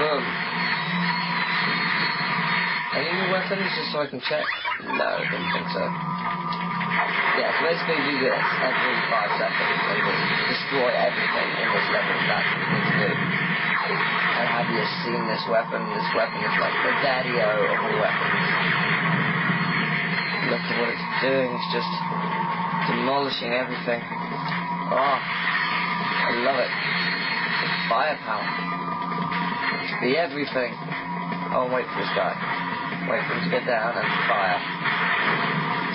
Boom. Any new weapons, just so I can check? No, didn't think so. Yeah, so basically do this every 5 seconds and just destroy everything in this level. That's what you need to do. And have you seen this weapon? This weapon is like the daddy-o of all weapons. Look at what it's doing, it's just demolishing everything. Oh, I love it. It's firepower. It's the everything. Oh, wait for this guy. Wait for him to get down and fire.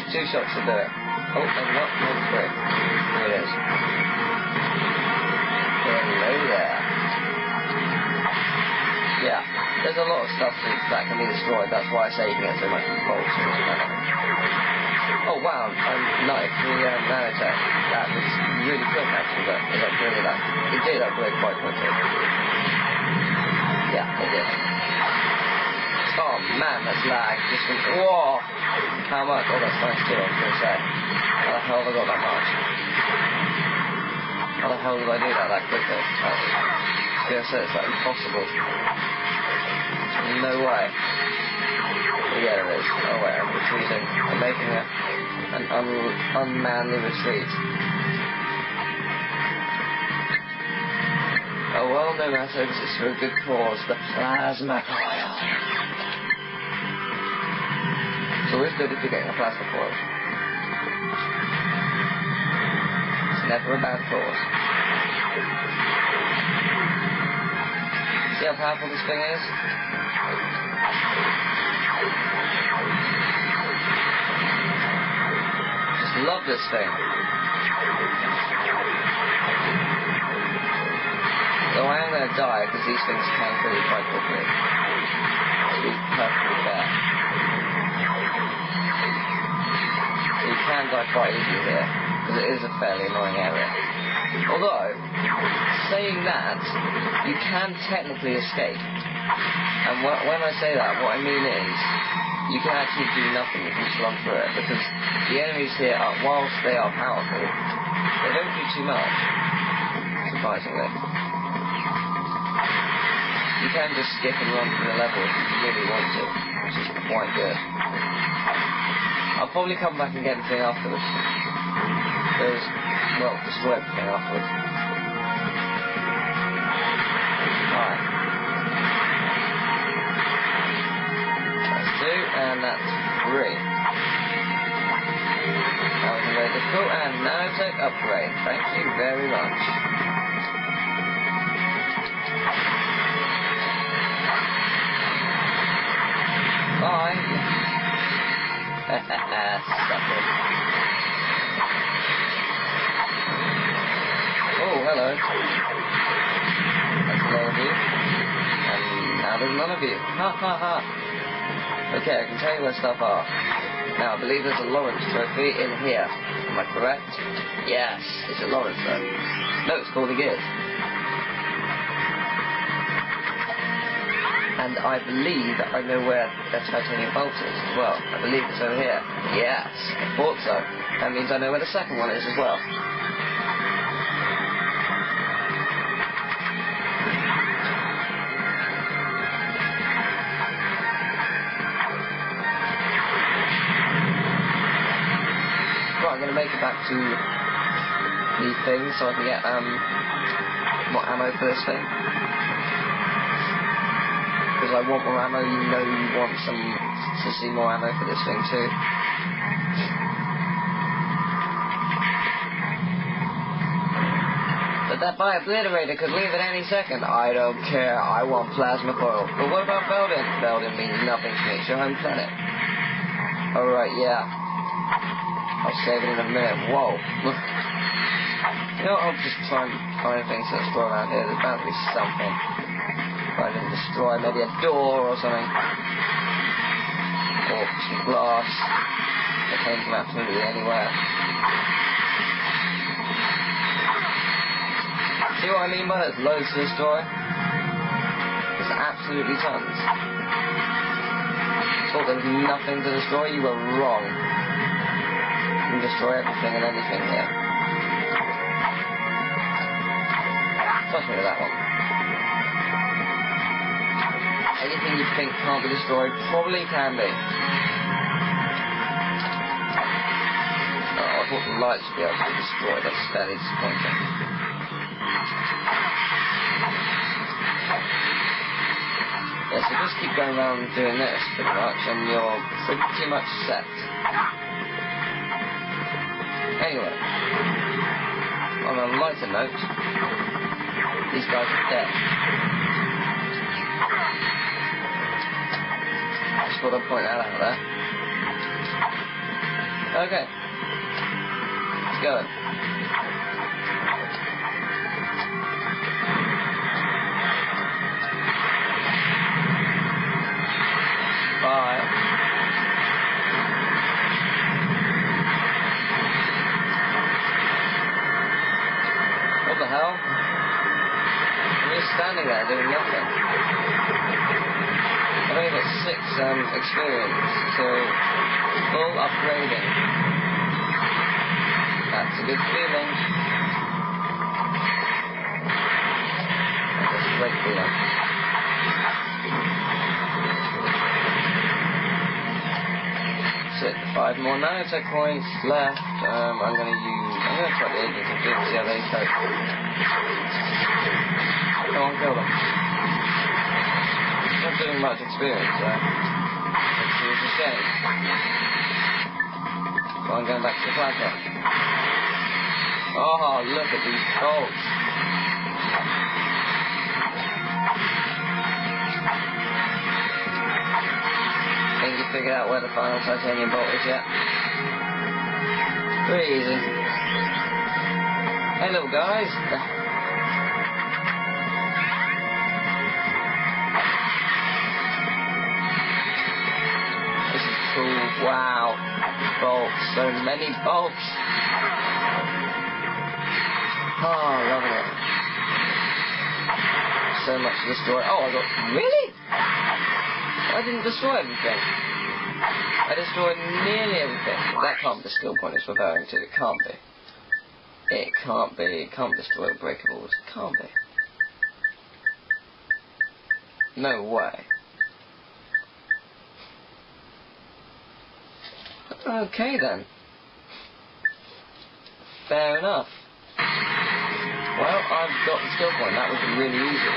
2 shots to do it. Oh, maybe not. Maybe 3. Here it is. Hello there. Yeah, there's a lot of stuff that can be destroyed. That's why I say you can get so much bolts and stuff. Oh wow, I'm nice. The nanotech. That was really quick actually, but it upgraded that. It did upgrade quite quickly. Yeah, it did. Oh man, that's lag. Just from, whoa! How much? Oh, that's nice too, I was going to say. How the hell have I got that much? How the hell did I do that quickly? I was going to say, it's like impossible. No way. But yeah, it is. Oh wait, I'm retreating. I'm making an unmanly retreat. Oh well, no matter, because it's for a good cause. The plasma coil. It's always good if you're getting a plasma coil. It's never a bad cause. See how powerful this thing is? Just love this thing. Though I am going to die because these things can kill you quite quickly. To be perfectly fair. So you can die quite easily here, because it is a fairly annoying area. Although, saying that, you can technically escape. And when I say that, what I mean is, you can actually do nothing, you can just run through it, because the enemies here, whilst they are powerful, they don't do too much, surprisingly. You can just skip and run through the level if you really want to, which is quite good. I'll probably come back and get everything afterwards. Because, well, destroy everything afterwards. Alright. That's 2, and that's 3. That was very difficult, and nanotech upgrade. Thank you very much. Bye. Sucker. Oh, hello. That's a lot of you. And now there's none of you. Ha ha ha. Okay, I can tell you where stuff are. Now, I believe there's a Lawrence trophy in here. Am I correct? Yes. It's a Lawrence though. No, it's called a Gears. And I believe I know where the titanium bolt is as well. I believe it's over here. Yes, I thought so. That means I know where the second one is as well. Right, I'm going to make it back to the thing so I can get more ammo for this thing. Because I want more ammo, you know you want to see more ammo for this thing too. But that by obliterator could leave at any second. I don't care, I want plasma coil. But what about Belden? Belden means nothing to me, it's your home planet. Alright, yeah. I'll save it in a minute. Whoa. You know, I'll just try and find things to explore around here. There's bound to be something. I didn't destroy maybe a door or something. Or some glass that came from absolutely anywhere. See what I mean by there's loads to destroy? There's absolutely tons. Thought there was nothing to destroy? You were wrong. You can destroy everything and anything here. Touch me with that one. think can't be destroyed probably can be. Oh, I thought the lights would be able to be destroyed. That's fairly disappointing. Yeah, so just keep going around doing this pretty much, and you're pretty much set. Anyway, on a lighter note, these guys are dead. Just thought I'd point that out there. Okay. Let's go. Bye. What the hell? I'm just standing there doing nothing. I've only got 6 experience to full upgrading. That's a good feeling. That's a great feeling. That's it. 5 more nanotech points left. I'm gonna try the agents and see how they cope. Come on, kill them. Not doing much experience there. It's a shame. So I'm going back to the platform. Oh, look at these bolts. Think you figured out where the final titanium bolt is yet? Pretty easy. Hey, little guys. This is cool. Wow. Bolts. So many bolts. Oh, loving it. So much to destroy. Oh, I got... Really? I didn't destroy everything. I destroyed nearly everything. That can't be the skill point it's referring to. It can't be. It can't be. It can't destroy breakables. It can't be. No way. Okay then. Fair enough. Well, I've got the skill point. That was really easy.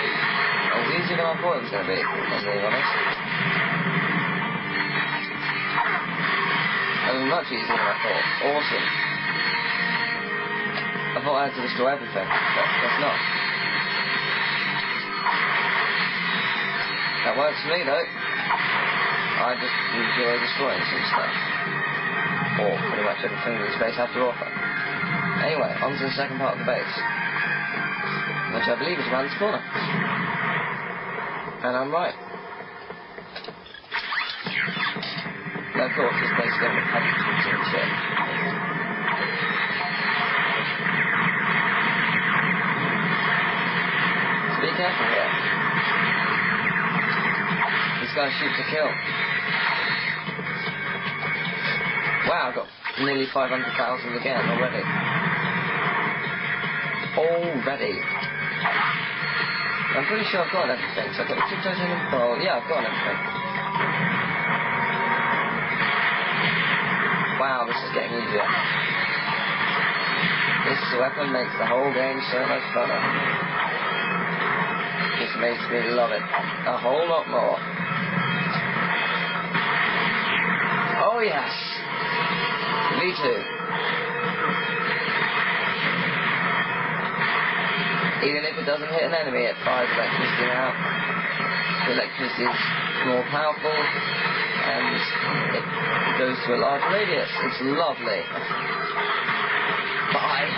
As easy as I thought it was going to be, if I'm being honest. It was much easier than I thought. Awesome. I thought I had to destroy everything, but that's not. That works for me though. I just enjoy destroying some stuff. Or pretty much everything that space has to offer. Anyway, on to the second part of the base. Which I believe is around this corner. And I'm right. Now of course this place is going to have heavy and shit. So be careful here. This guy shoots to kill. Wow, I've got nearly 500,000 again already. I'm pretty sure I've got everything. So I've got the 2 titanium bolt. Yeah, I've got everything. Wow, this is getting easier. This weapon makes the whole game so much funner. Just makes me love it a whole lot more. Oh yes! Me too. Even if it doesn't hit an enemy, it fires electricity out. The electricity is more powerful, and it goes to a large radius. It's lovely. Bye.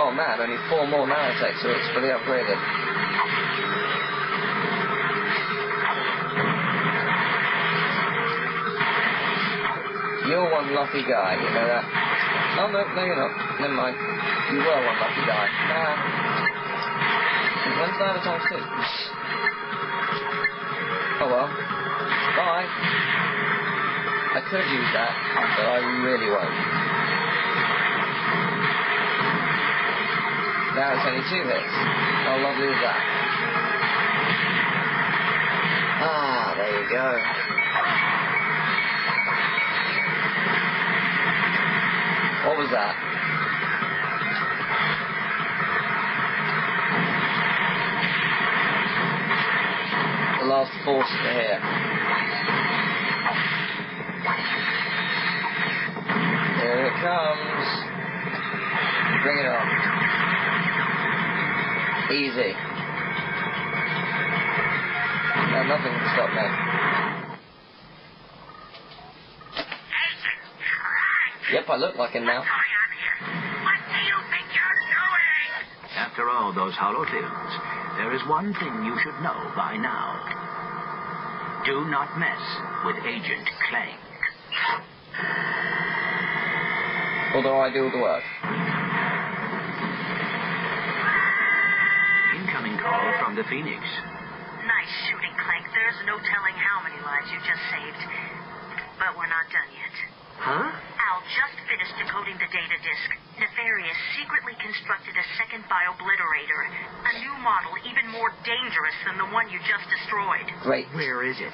Oh man, only 4 more nanotech, so it's fully upgraded. You're one lucky guy, you know that? Oh no, you're not. Never mind. You were one lucky guy. When's the other time too? Oh well. Bye. I could use that, but I really won't. Now it's only 2 hits. How lovely is that? last force to here. Here it comes. Bring it on. Easy. Now nothing can stop me. Yep, I look like him now. What do you think you're doing? After all those holofilms, there is one thing you should know by now. Do not mess with Agent Clank. Although I do all the work. Incoming call from the Phoenix. Nice shooting, Clank. There's no telling how many lives you just saved. But we're not done yet. Huh? Al just finished decoding the data disk. Nefarious secretly constructed a second biobliterator. A new model even more dangerous than the one you just destroyed. Great. Where is it?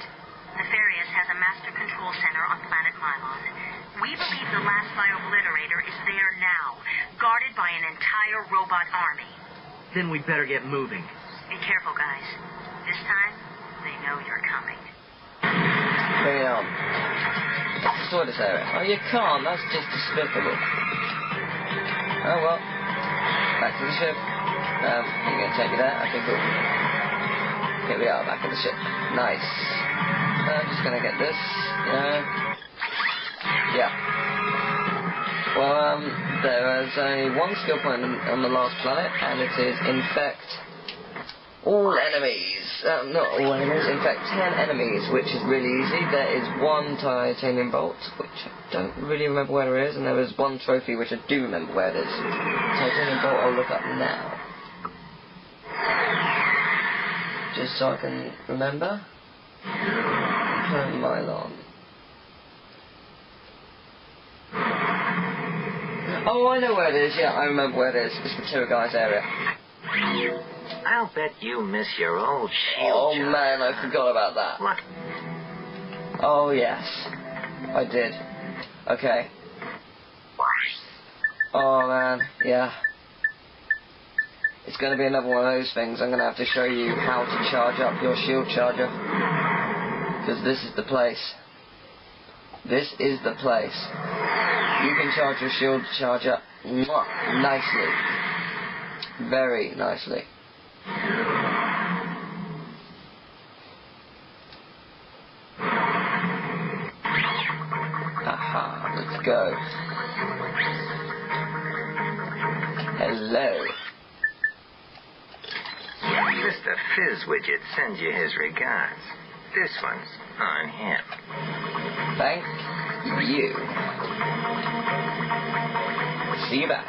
Nefarious has a master control center on planet Mylon. We believe the last biobliterator is there now, guarded by an entire robot army. Then we'd better get moving. Be careful, guys. This time, they know you're coming. Bring it on. Destroy this area. Oh, you can't. That's just despicable. Oh, well. Back to the ship. I'm going to take you there. Okay, cool. Here we are, back at the ship. Nice. I'm just going to get this. Yeah. Well, there is only one skill point on the last planet, and it is infect all enemies. Not all enemies, in fact 10 enemies, which is really easy. There is one titanium bolt, which I don't really remember where it is, and there is one trophy, which I do remember where it is. Titanium bolt I'll look up now. Just so I can remember. Mylon. Oh, I know where it is, yeah, I remember where it is. It's the Two Guys area. I'll bet you miss your old shield. Oh man, I forgot about that. What? Oh yes, I did. Okay. Oh man, yeah. It's going to be another one of those things. I'm going to have to show you how to charge up your shield charger. Because this is the place. This is the place. You can charge your shield charger nicely. Very nicely. Aha, let's go. Hello. Mr. Fizz Widget sends you his regards. This one's on him. Thank you. See you back.